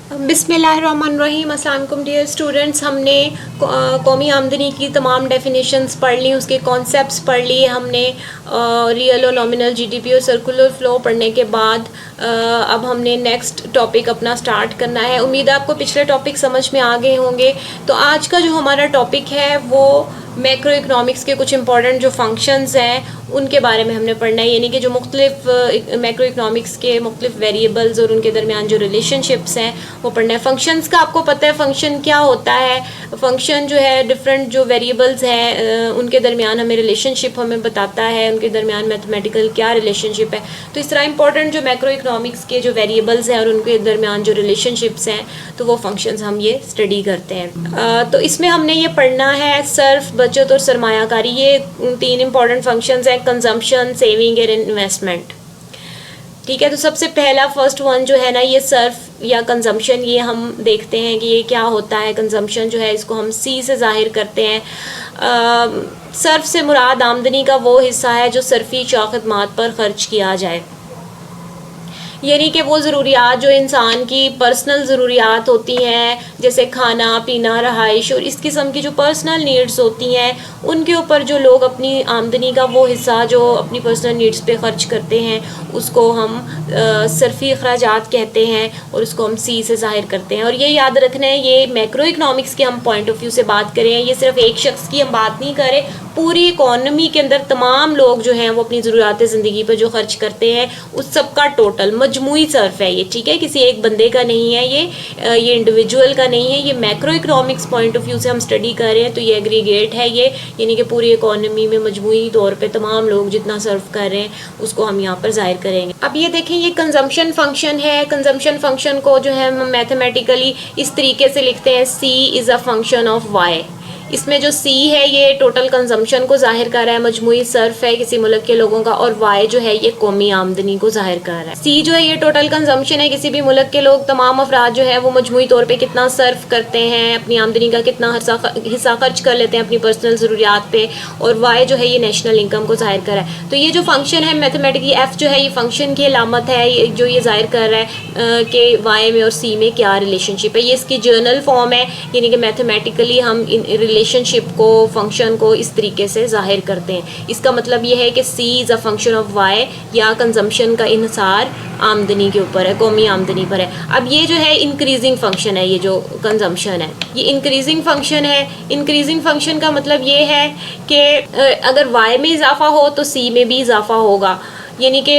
बिस्मिल्लाहिर्रहमानिर्रहीम। अस्सलाम वालेकुम डियर स्टूडेंट्स। हमने कौमी आमदनी की तमाम डेफिनेशंस पढ़ ली, उसके कॉन्सेप्ट्स पढ़ लिए हमने। रियल और नॉमिनल जीडीपी और सर्कुलर फ़्लो पढ़ने के बाद अब हमने नेक्स्ट टॉपिक अपना स्टार्ट करना है। उम्मीद है आपको पिछले टॉपिक समझ में आ गए होंगे। तो आज का जो हमारा टॉपिक है वो मैक्रो इकनॉमिक्स के कुछ इंपॉर्टेंट जो फंक्शंस हैं उनके बारे में हमने पढ़ना है, यानी कि जो मुख्तलिफ मैक्रो इकनॉमिक्स के मुख्तलिफ वेरिएबल्स और उनके दरमियान जो रिलेशनशिप्स हैं वो पढ़ना है। फंक्शंस का आपको पता है फंक्शन क्या होता है। फंक्शन जो है डिफरेंट जो वेरिएबल्स हैं उनके दरमियान हमें रिलेशनशिप हमें बताता है, उनके दरमियान मैथमेटिकल क्या रिलेशनशिप है। तो इस तरह इंपॉर्टेंट जो मैक्रो इकनॉमिक्स के जो वेरिएबल्स हैं और उनके दरमियान जो रिलेशनशिप्स हैं तो वो फंक्शंस हम ये स्टडी करते हैं। तो इसमें हमने ये पढ़ना है सर्फ, बचत और सरमायाकारी। ये तीन इंपॉर्टेंट फंक्शंस हैं, कंजम्पशन, सेविंग और इन्वेस्टमेंट। ठीक है, तो सबसे पहला फर्स्ट वन जो है ना ये सर्फ या कंजम्पशन, ये हम देखते हैं कि ये क्या होता है। कंजम्पशन जो है इसको हम सी से ज़ाहिर करते हैं। सर्फ से मुराद आमदनी का वो हिस्सा है जो सर्फी खदमात पर खर्च किया जाए, यानी कि वो ज़रूरियात जो इंसान की पर्सनल ज़रूरियात होती हैं, जैसे खाना पीना, रहाइश और इस किस्म की जो पर्सनल नीड्स होती हैं, उनके ऊपर जो लोग अपनी आमदनी का वो हिस्सा जो अपनी पर्सनल नीड्स पे ख़र्च करते हैं उसको हम सर्फी अखराजात कहते हैं और उसको हम सी से ज़ाहिर करते हैं। और ये याद रखना है, ये मैक्रो इकनॉमिक्स के हम पॉइंट ऑफ व्यू से बात करें, ये सिर्फ एक शख्स की हम बात नहीं करें, पूरी इकॉनमी के अंदर तमाम लोग जो हैं वो अपनी ज़रूरियात ज़िंदगी पर जो खर्च करते हैं उस सब का टोटल मजमूई सर्फ है ये। ठीक है, किसी एक बंदे का नहीं है ये इंडिविजुअल का नहीं है, ये macro economics point of view से हम स्टडी कर रहे हैं तो ये एग्रीगेट है ये, यानी कि पूरी इकॉनमी में मजमूई तौर पे तमाम लोग जितना सर्व कर रहे हैं उसको हम यहाँ पर जाहिर करेंगे। अब ये देखें, ये कंजम्पशन फंक्शन है। कंजम्पशन फंक्शन को जो है हम मैथमेटिकली इस तरीके से लिखते हैं, C is a function of Y. इसमें जो सी है ये टोटल कंजम्पशन को जाहिर कर रहा है, मजमूई सर्फ है किसी मुल्क के लोगों का, और वाई जो है ये कौमी आमदनी को जाहिर कर रहा है। सी जो है ये टोटल कंजम्पशन है, किसी भी मुल्क के लोग तमाम अफराद जो है वो मजमूई तौर पे कितना सर्फ करते हैं, अपनी आमदनी का कितना हिस्सा खर्च कर लेते हैं अपनी पर्सनल ज़रूरियात पे, और वाई जो है ये नेशनल इनकम को जाहिर कर रहा है। तो ये जो फंक्शन है मैथमेटिकली, एफ जो है ये फंक्शन की अलामत है जो ये जाहिर कर रहा है कि वाई में और सी में क्या रिलेशनशिप है। ये इसकी जर्नल फॉर्म है, यानी कि मैथमेटिकली हम इन रिलेशनशिप को, फंक्शन को इस तरीके से जाहिर करते हैं। इसका मतलब ये है कि C is a function of Y, या कंजम्पशन का इन्हिसार आमदनी के ऊपर है, कौमी आमदनी पर है। अब ये जो है इंक्रीजिंग फंक्शन है, ये जो कंजम्पशन है ये इंक्रीजिंग फंक्शन है। इंक्रीजिंग फंक्शन का मतलब ये है कि अगर वाई में इजाफा हो तो सी में भी इजाफा होगा, यानी कि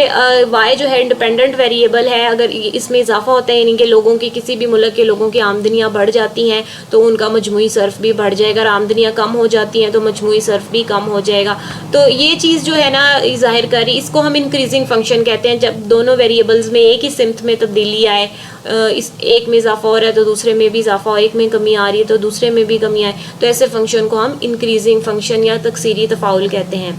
वाई जो है इंडिपेंडेंट वेरिएबल है, अगर इसमें इजाफा होता है यानी कि लोगों की, किसी भी मुल्क के लोगों की आमदनियाँ बढ़ जाती हैं तो उनका मजमूई सर्फ भी बढ़ जाएगा, अगर आमदनियाँ कम हो जाती हैं तो मजमूई सर्फ भी कम हो जाएगा। तो ये चीज़ जो है ना ज़ाहिर करी, इसको हम इंक्रीजिंग फंक्शन कहते हैं। जब दोनों वेरिएबल्स में एक ही सिमत में तब्दीली आए, इस एक में इजाफा हो रहा है तो दूसरे में भी इजाफा हो, एक में कमी आ रही है तो दूसरे में भी कमी आए, तो ऐसे फंक्शन को हम इंक्रीजिंग फंक्शन या तकसीरी तफाउल कहते हैं।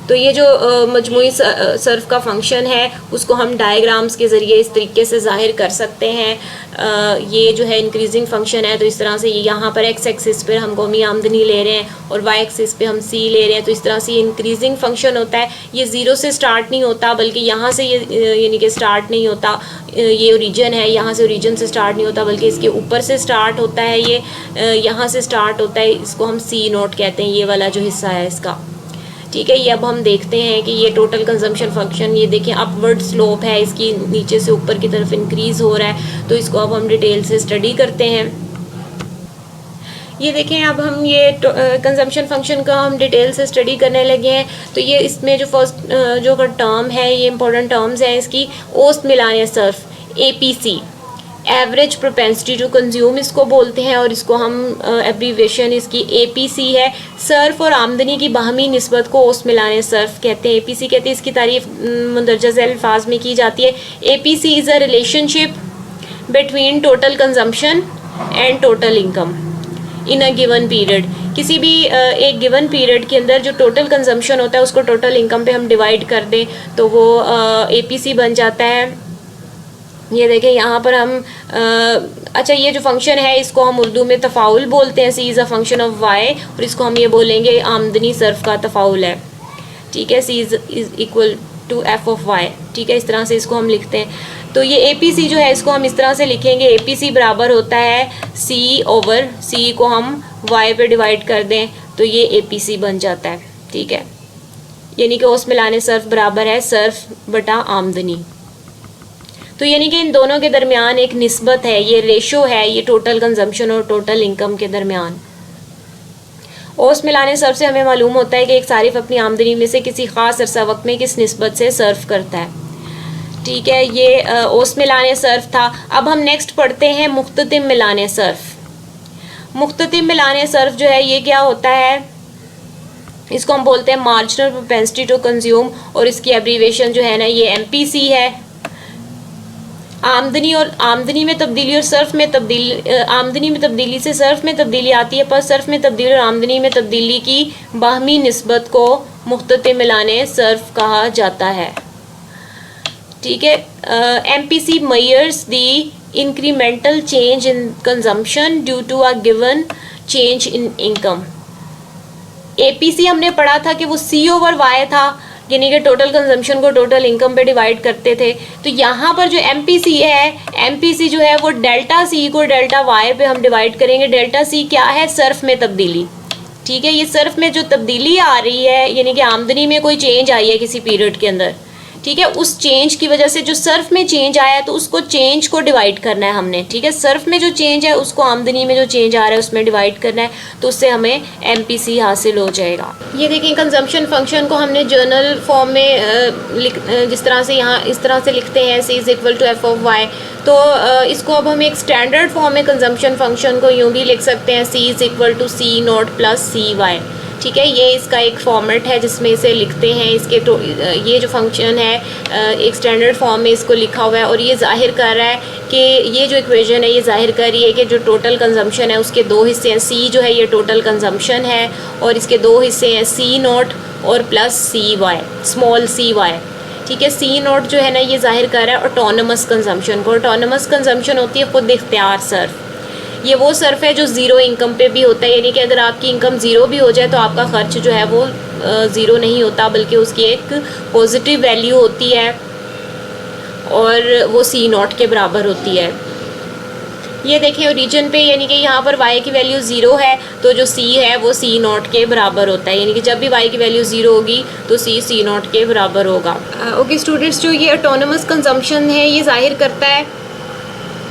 तो ये जो मजमूई सर्फ का फंक्शन है उसको हम डायग्राम्स के ज़रिए इस तरीके से ज़ाहिर कर सकते हैं। ये जो है इंक्रीजिंग फंक्शन है, तो इस तरह से यहाँ पर एक्स एक्सिस पर हम कौमी आमदनी ले रहे हैं और वाई एक्सिस पे हम सी ले रहे हैं, तो इस तरह से ये इंक्रीजिंग फंक्शन होता है। ये ज़ीरो से स्टार्ट नहीं होता, बल्कि यहाँ से ये यानी कि स्टार्ट नहीं होता, ये ओरिजिन है, यहाँ से ओरिजिन से स्टार्ट नहीं होता बल्कि इसके ऊपर से स्टार्ट होता है, ये यहाँ से स्टार्ट होता है, इसको हम सी नोट कहते हैं, ये वाला जो हिस्सा है इसका। ठीक है, ये अब हम देखते हैं कि ये टोटल कंजम्पशन फंक्शन, ये देखें अपवर्ड स्लोप है इसकी, नीचे से ऊपर की तरफ इंक्रीज़ हो रहा है, तो इसको अब हम डिटेल से स्टडी करते हैं। ये देखें, अब हम ये कंजम्पशन फंक्शन का हम डिटेल से स्टडी करने लगे हैं। तो ये इसमें जो फर्स्ट जो टर्म है, ये इंपॉर्टेंट टर्म्स हैं इसकी, औसत मिलान सर्फ, APC, average propensity to consume इसको बोलते हैं, और इसको हम एब्रीवेशन इसकी APC है। सर्फ और आमदनी की बाहमी निस्बत को औसत मिलान सर्फ कहते हैं, APC कहते हैं। इसकी तारीफ मंदरजा झैल अल्फाज में की जाती है। APC is a relationship between total consumption and total income in a given period. किसी भी एक गिवन पीरियड के अंदर जो टोटल कंजम्पशन होता है उसको टोटल इनकम पे हम डिवाइड कर दें तो वो APC बन जाता है। ये देखें यहाँ पर हम अच्छा, ये जो फंक्शन है इसको हम उर्दू में तफाउल बोलते हैं, C is a function of Y, और इसको हम ये बोलेंगे आमदनी सर्फ का तफाउल है। ठीक है, C is equal to F of Y. ठीक है, इस तरह से इसको हम लिखते हैं। तो ये APC जो है इसको हम इस तरह से लिखेंगे, APC बराबर होता है C को हम Y पे डिवाइड कर दें तो ये APC बन जाता है। ठीक है, यानी कि औसत मिलाने सर्फ बराबर है सर्फ बटा आमदनी। तो यानी कि इन दोनों के दरमियान एक निस्बत है, ये रेशो है, ये टोटल कंजम्पशन और टोटल इनकम के दरमियान। औसत मिलाने सर्फ से हमें मालूम होता है कि एक सारिफ अपनी आमदनी में से किसी ख़ास अरसा वक्त में किस निस्बत से सर्फ करता है। ठीक है, ये औसत मिलाने सर्फ था। अब हम नेक्स्ट पढ़ते हैं मुख्ततिम मिलाने सर्फ। मुख्ततिम मिलाने सर्फ जो है ये क्या होता है, इसको हम बोलते हैं मार्जिनल प्रोपेंसिटी टू कंज्यूम, और इसकी एब्रीवेशन जो है ना ये MPC है। आमदनी और आमदनी में तब्दीली और सर्फ में तब्दीली, आमदनी में तब्दीली से सर्फ में तब्दीली आती है, पर सर्फ में तब्दीली और आमदनी में तब्दीली की बाहमी निस्बत को मुख्ततिम मिलाने सर्फ कहा जाता है। ठीक है, MPC measures the incremental change in consumption due to a given change in income। APC हमने पढ़ा था कि वो C/Y था, यानी कि टोटल कंजम्पशन को टोटल इनकम पे डिवाइड करते थे। तो यहाँ पर जो MPC है, MPC जो है वो डेल्टा C को डेल्टा Y पे हम डिवाइड करेंगे। डेल्टा C क्या है, सर्फ में तब्दीली। ठीक है, ये सर्फ में जो तब्दीली आ रही है, यानी कि आमदनी में कोई चेंज आई है किसी पीरियड के अंदर, ठीक है, उस चेंज की वजह से जो सर्फ में चेंज आया है तो उसको चेंज को डिवाइड करना है हमने। ठीक है, सर्फ में जो चेंज है उसको आमदनी में जो चेंज आ रहा है उसमें डिवाइड करना है, तो उससे हमें MPC हासिल हो जाएगा। ये देखिए कंजम्पशन फंक्शन को हमने जर्नल फॉर्म में जिस तरह से यहाँ इस तरह से लिखते हैं C = F(y), तो इसको अब हम एक स्टैंडर्ड फॉर्म में कंजम्पशन फंक्शन को यूँ भी लिख सकते हैं C = C0 + CY। ठीक है, ये इसका एक फॉर्मेट है जिसमें इसे लिखते हैं। इसके ये जो फंक्शन है एक स्टैंडर्ड फॉर्म में इसको लिखा हुआ है, और ये जाहिर कर रहा है कि ये जो इक्वेशन है ये जाहिर कर रही है कि जो टोटल कंजम्पशन है उसके दो हिस्से हैं। C जो है ये टोटल कंजम्पशन है और इसके दो हिस्से हैं C0 और प्लस CY, स्मॉल CY। ठीक है, C0 जो है ना ये जाहिर कर रहा है ऑटोनमस कंजम्पशन को। ऑटोनमस कंजम्पशन होती है खुद इख्तियार सर्फ। ये वो सर्फ है जो ज़ीरो इनकम पे भी होता है, यानी कि अगर आपकी इनकम ज़ीरो भी हो जाए तो आपका ख़र्च जो है वो ज़ीरो नहीं होता, बल्कि उसकी एक पॉजिटिव वैल्यू होती है और वो C0 के बराबर होती है। ये देखें ओरिजिन पे, यानी कि यहाँ पर y की वैल्यू ज़ीरो है तो जो C है वो C0 के बराबर होता है, यानी कि जब भी y की वैल्यू ज़ीरो होगी तो C C0 के बराबर होगा। ओके स्टूडेंट्स, जो ये ऑटोनमस कंजम्पशन है ये जाहिर करता है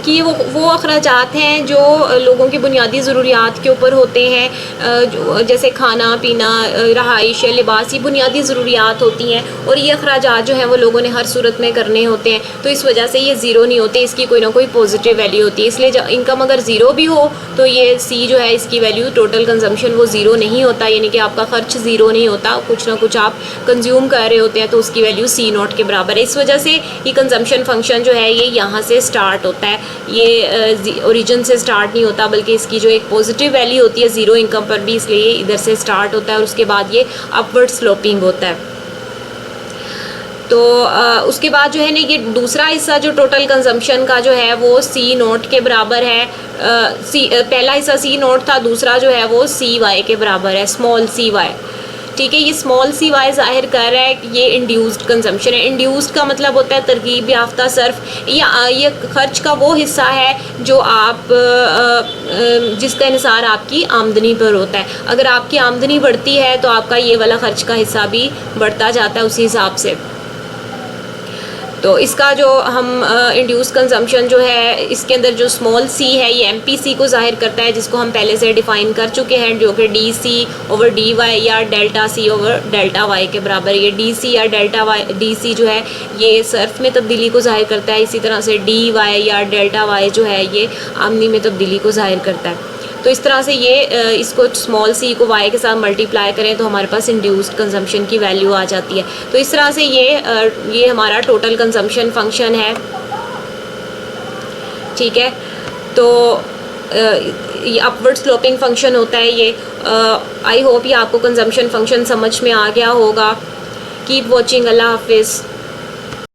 कि वो अखराजात हैं जो लोगों की बुनियादी ज़रूरियात के ऊपर होते हैं, जैसे खाना पीना, रहाइश, लिबास, ये बुनियादी ज़रूरियात होती हैं, और ये अखराजात जो हैं वो लोगों ने हर सूरत में करने होते हैं, तो इस वजह से ये ज़ीरो नहीं होते, इसकी कोई ना कोई पॉजिटिव वैल्यू होती है। इसलिए जब इनकम अगर ज़ीरो भी हो तो ये C जो है इसकी वैल्यू टोटल कंजम्पशन वो ज़ीरो नहीं होता, यानी कि आपका ख़र्च ज़ीरो नहीं होता, कुछ ना कुछ आप कंज्यूम कर रहे होते हैं, तो उसकी वैल्यू C0 के बराबर है। इस वजह से ये कंजम्पशन फंक्शन जो है ये यहाँ से स्टार्ट होता है, ये ओरिजिन से स्टार्ट नहीं होता, बल्कि इसकी जो एक पॉजिटिव वैल्यू होती है ज़ीरो इनकम पर भी, इसलिए इधर से स्टार्ट होता है और उसके बाद ये अपवर्ड स्लोपिंग होता है। तो उसके बाद जो है ना ये दूसरा हिस्सा जो टोटल कंजम्पशन का जो है वो C0 के बराबर है। पहला हिस्सा C0 था, दूसरा जो है वो CY के बराबर है, स्मॉल CY। ठीक है, ये स्मॉल CY जाहिर कर रहा है कि ये इंड्यूस्ड कंजम्पशन है। इंड्यूस्ड का मतलब होता है तरकीब याफ्ता सर्फ, या ये खर्च का वो हिस्सा है जो आप जिसका इंसार आपकी आमदनी पर होता है। अगर आपकी आमदनी बढ़ती है तो आपका ये वाला खर्च का हिस्सा भी बढ़ता जाता है उसी हिसाब से। तो इसका जो हम इंड्यूस कंजम्पशन जो है इसके अंदर जो स्मॉल C है ये MPC को जाहिर करता है, जिसको हम पहले से डिफ़ाइन कर चुके हैं, जो कि DC/dy या डेल्टा C/डेल्टा y के बराबर। ये DC या डेल्टा y, DC जो है ये सर्फ में तब्दीली को जाहिर करता है, इसी तरह से dy या डेल्टा y जो है ये आमदनी में तब्दीली को जाहिर करता है। तो इस तरह से ये इसको स्मॉल C को y के साथ मल्टीप्लाई करें तो हमारे पास इंड्यूस्ड कंजम्पशन की वैल्यू आ जाती है। तो इस तरह से ये हमारा टोटल कंजम्पशन फंक्शन है। ठीक है, तो ये अपवर्ड स्लोपिंग फंक्शन होता है ये। आई होप ये आपको कंजम्पशन फंक्शन समझ में आ गया होगा। कीप वॉचिंग, अल्लाह हाफिज़।